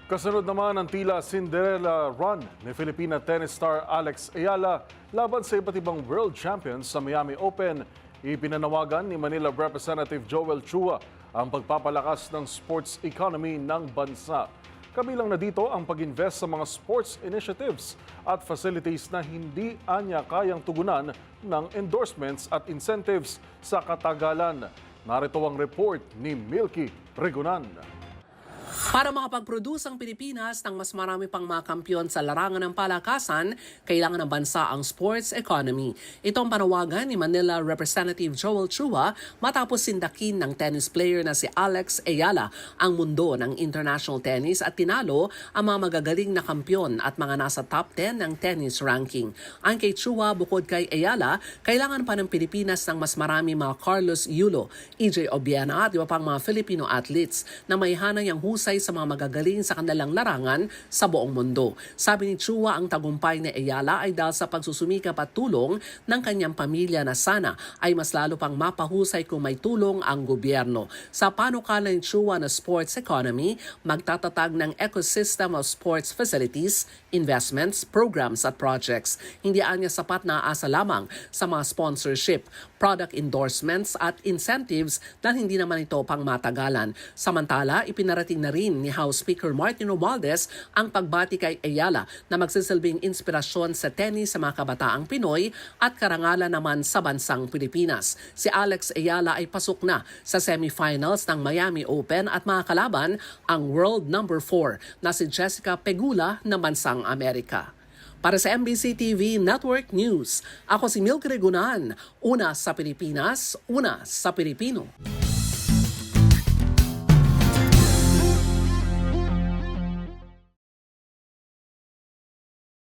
Kasunod naman ang tila Cinderella run ni Filipina tennis star Alex Ayala laban sa iba't ibang world champions sa Miami Open. Ipinanawagan ni Manila Representative Joel Chua ang pagpapalakas ng sports economy ng bansa. Kabilang na dito ang pag-invest sa mga sports initiatives at facilities na hindi anya kayang tugunan ng endorsements at incentives sa katagalan. Narito ang report ni Milky Regunan. Para makapag-produce ang Pilipinas ng mas marami pang mga kampiyon sa larangan ng palakasan, kailangan ng bansa ang sports economy. Ito ang panawagan ni Manila Representative Joel Chua matapos sindakin ng tennis player na si Alex Ayala ang mundo ng international tennis at tinalo ang mga magagaling na kampiyon at mga nasa top 10 ng tennis ranking. Ang kay Chua, bukod kay Ayala, kailangan pa ng Pilipinas ng mas marami mga Carlos Yulo, EJ Obiena at iba pang mga Filipino athletes na may hanay ang husay sa mga magagaling sa kanilang larangan sa buong mundo. Sabi ni Chua, ang tagumpay ni Ayala ay dahil sa pagsusumikap at tulong ng kanyang pamilya na sana ay mas lalo pang mapahusay kung may tulong ang gobyerno. Sa panukala ni Chua na sports economy, magtatatag ng ecosystem of sports facilities, investments, programs at projects. Hindi anya sapat na aasa lamang sa mga sponsorship, product endorsements at incentives dahil hindi naman ito pang matagalan. Samantala, ipinarating na rin ni House Speaker Martin Romualdez ang pagbati kay Ayala na magsisilbing inspirasyon sa tennis sa mga kabataang Pinoy at karangalan naman sa bansang Pilipinas. Si Alex Ayala ay pasok na sa semifinals ng Miami Open at mga kalaban ang world number 4 na si Jessica Pegula ng bansang Amerika. Para sa MBC TV Network News, ako si Milky Regunan, una sa Pilipinas, una sa Pilipino.